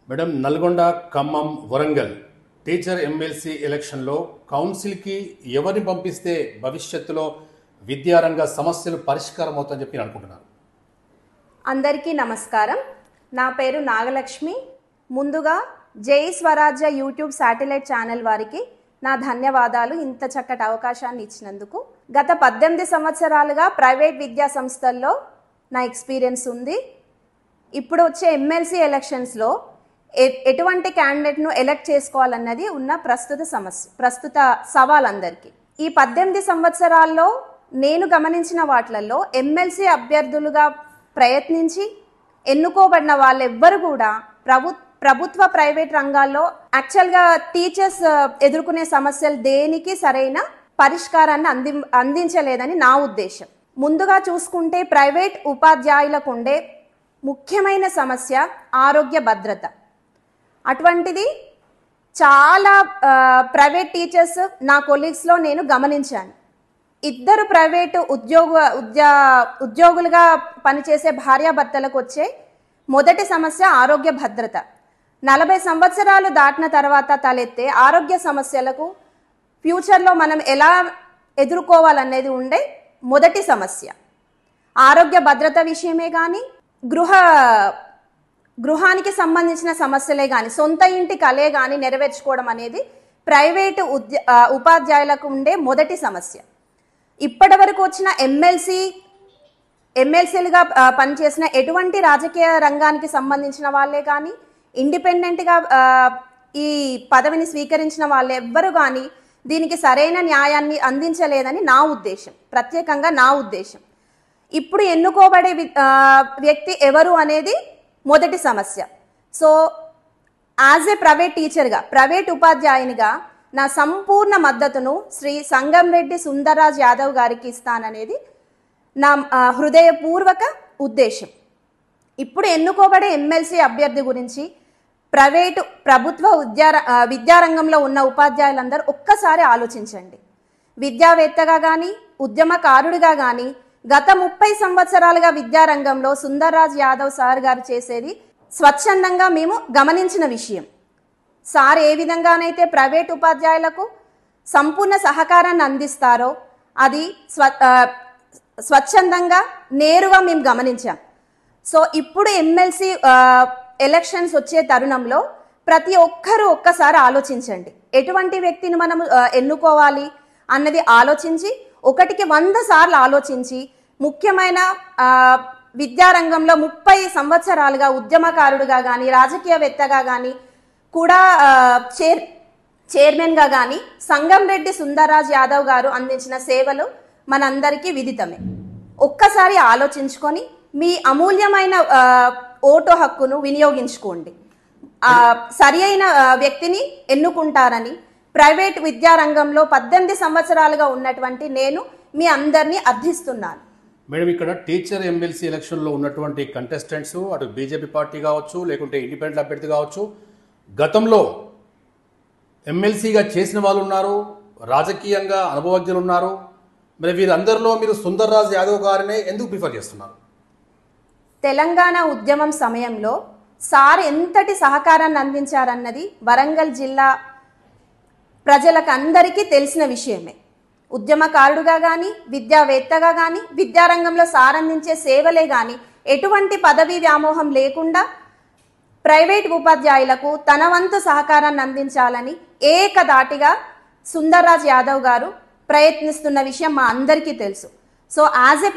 Madam Nalgonda Khammam Warangal teacher MLC ఎలక్షన్లో కౌన్సిల్కి ఎవరిని పంపిస్తే భవిష్యత్తులో విద్యారంగ సమస్యలు పరిష్కారం అవుతాయని చెప్పి అనుకుంటున్నాను. అందరికీ నమస్కారం. నా పేరు నాగలక్ష్మి. ముందుగా జై స్వరాజ్య యూట్యూబ్ శాటిలైట్ ఛానల్ వారికి నా ధన్యవాదాలు ఇంత చక్కటి అవకాశాన్ని ఇచ్చినందుకు. గత 18 సంవత్సరాలుగా ప్రైవేట్ విద్యా సంస్థల్లో నా ఎక్స్పీరియన్స్ ఉంది. ఇప్పుడు వచ్చే ఎమ్మెల్సీ ఎలక్షన్స్లో ఎటువంటి క్యాండిడేట్ను ఎలక్ట్ చేసుకోవాలన్నది ఉన్న ప్రస్తుత సవాల్ అందరికీ. ఈ 18 సంవత్సరాల్లో నేను గమనించిన వాటిల్లో ఎమ్మెల్సీ అభ్యర్థులుగా ప్రయత్నించి ఎన్నుకోబడిన వాళ్ళెవ్వరు కూడా ప్రభుత్వ ప్రైవేట్ రంగాల్లో యాక్చువల్గా టీచర్స్ ఎదుర్కొనే సమస్యలు దేనికి సరైన పరిష్కారాన్ని అందించలేదని నా ఉద్దేశం. ముందుగా చూసుకుంటే ప్రైవేట్ ఉపాధ్యాయులకు ఉండే ముఖ్యమైన సమస్య ఆరోగ్య భద్రత. అటువంటిది చాలా ప్రైవేట్ టీచర్స్ నా కొలీగ్స్లో నేను గమనించాను. ఇద్దరు ప్రైవేటు ఉద్యోగులుగా పనిచేసే భార్యాభర్తలకు వచ్చే మొదటి సమస్య ఆరోగ్య భద్రత. 40 సంవత్సరాలు దాటిన తర్వాత తలెత్తే ఆరోగ్య సమస్యలకు ఫ్యూచర్లో మనం ఎలా ఎదుర్కోవాలనేది ఉండే మొదటి సమస్య. ఆరోగ్య భద్రత విషయమే కానీ గృహానికి సంబంధించిన సమస్యలే కానీ సొంత ఇంటి కలే కానీ నెరవేర్చుకోవడం అనేది ప్రైవేటు ఉపాధ్యాయులకు ఉండే మొదటి సమస్య. ఇప్పటి వరకు వచ్చిన ఎమ్మెల్సీలుగా పనిచేసిన ఎటువంటి రాజకీయ రంగానికి సంబంధించిన వాళ్ళే కానీ ఇండిపెండెంట్గా ఈ పదవిని స్వీకరించిన వాళ్ళు ఎవ్వరు కానీ దీనికి సరైన న్యాయాన్ని అందించలేదని నా ఉద్దేశం, ప్రత్యేకంగా నా ఉద్దేశం. ఇప్పుడు ఎన్నుకోబడే వ్యక్తి ఎవరు అనేది మొదటి సమస్య. సో యాజ్ ఏ ప్రైవేట్ టీచర్గా, ప్రైవేట్ ఉపాధ్యాయునిగా నా సంపూర్ణ మద్దతును శ్రీ సంగంరెడ్డి సుందర్రాజ్ యాదవ్ గారికి ఇస్తాననేది నా హృదయపూర్వక ఉద్దేశం. ఇప్పుడు ఎన్నుకోబడే ఎమ్మెల్సీ అభ్యర్థి గురించి ప్రభుత్వ విద్యారంగంలో ఉన్న ఉపాధ్యాయులందరూ ఒక్కసారి ఆలోచించండి. విద్యావేత్తగా కానీ ఉద్యమకారుడిగా కానీ గత 30 సంవత్సరాలుగా విద్యారంగంలో సుందర్రాజ్ యాదవ్ సార్ గారు చేసేది స్వచ్ఛందంగా మేము గమనించిన విషయం. సార్ ఏ విధంగానైతే ప్రైవేట్ ఉపాధ్యాయులకు సంపూర్ణ సహకారాన్ని అందిస్తారో అది స్వచ్ఛందంగా నేరుగా మేము గమనించాం. సో ఇప్పుడు ఎమ్మెల్సీ ఎలక్షన్స్ వచ్చే తరుణంలో ప్రతి ఒక్కరూ ఒక్కసారి ఆలోచించండి. ఎటువంటి వ్యక్తిని మనం ఎన్నుకోవాలి అన్నది ఆలోచించి 100 సార్లు ఆలోచించి ముఖ్యమైన విద్యారంగంలో 30 సంవత్సరాలుగా ఉద్యమకారుడుగా కానీ రాజకీయవేత్తగా కానీ కూడా చైర్మన్గా కానీ సంగంరెడ్డి సుందర్రాజ్ యాదవ్ గారు అందించిన సేవలు మనందరికీ విదితమే. ఒక్కసారి ఆలోచించుకొని మీ అమూల్యమైన ఓటు హక్కును వినియోగించుకోండి. సరి అయిన వ్యక్తిని ఎన్నుకుంటారని ప్రైవేట్ విద్యారంగంలో 18 సంవత్సరాలుగా ఉన్నటువంటి నేను మీ అందరినీ అర్థిస్తున్నాను. మేడం, ఇక్కడ టీచర్ ఎమ్మెల్సీ ఎలక్షన్లో ఉన్నటువంటి కంటెస్టెంట్స్ అటు బీజేపీ పార్టీ కావచ్చు, లేకుంటే ఇండిపెండెంట్ అభ్యర్థి కావచ్చు, గతంలో ఎమ్మెల్సీగా చేసిన వాళ్ళు ఉన్నారు, రాజకీయంగా అనుభవజ్ఞులు ఉన్నారు. మరి వీరందరిలో మీరు సుందర్రాజ్ యాదవ్ గారినే ఎందుకు ప్రిఫర్ చేస్తున్నారు? తెలంగాణ ఉద్యమం సమయంలో సార్ ఎంతటి సహకారాన్ని అందించారన్నది వరంగల్ జిల్లా ప్రజలకు అందరికీ తెలిసిన విషయమే. ఉద్యమకారుడుగా కానీ విద్యావేత్తగా కానీ విద్యారంగంలో సార్ అందించే సేవలే కానీ ఎటువంటి పదవీ వ్యామోహం లేకుండా ప్రైవేట్ ఉపాధ్యాయులకు తన వంతు సహకారాన్ని అందించాలని ఏకధాటిగా సుందర్రాజ్ యాదవ్ గారు ప్రయత్నిస్తున్న విషయం మా అందరికీ తెలుసు. సో యాజ్ ఏ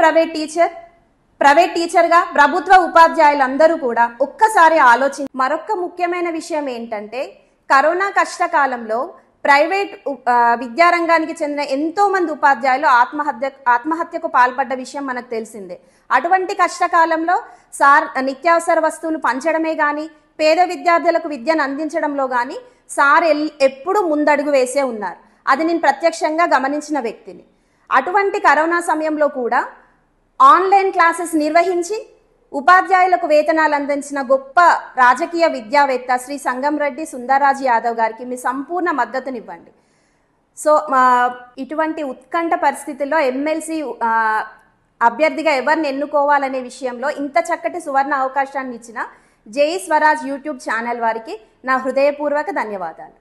ప్రైవేట్ టీచర్గా ప్రభుత్వ ఉపాధ్యాయులందరూ కూడా ఒక్కసారి ఆలోచించి మరొక ముఖ్యమైన విషయం ఏంటంటే కరోనా కష్టకాలంలో ప్రైవేట్ విద్యారంగానికి చెందిన ఎంతో మంది ఉపాధ్యాయులు ఆత్మహత్యకు పాల్పడ్డ విషయం మనకు తెలిసిందే. అటువంటి కష్టకాలంలో సార్ నిత్యావసర వస్తువులు పంచడమే కానీ పేద విద్యార్థులకు విద్యను అందించడంలో కానీ సార్ ఎప్పుడు ముందడుగు వేసే ఉన్నారు. అది నేను ప్రత్యక్షంగా గమనించిన వ్యక్తిని. అటువంటి కరోనా సమయంలో కూడా ఆన్లైన్ క్లాసెస్ నిర్వహించి ఉపాధ్యాయులకు వేతనాలు అందించిన గొప్ప రాజకీయ విద్యావేత్త శ్రీ సంగంరెడ్డి సుందర్రాజ్ యాదవ్ గారికి మీ సంపూర్ణ మద్దతునివ్వండి. సో ఇటువంటి ఉత్కంఠ పరిస్థితుల్లో ఎమ్మెల్సీ అభ్యర్థిగా ఎవరిని ఎన్నుకోవాలనే విషయంలో ఇంత చక్కటి సువర్ణ అవకాశాన్ని ఇచ్చిన జై స్వరాజ్ యూట్యూబ్ ఛానల్ వారికి నా హృదయపూర్వక ధన్యవాదాలు.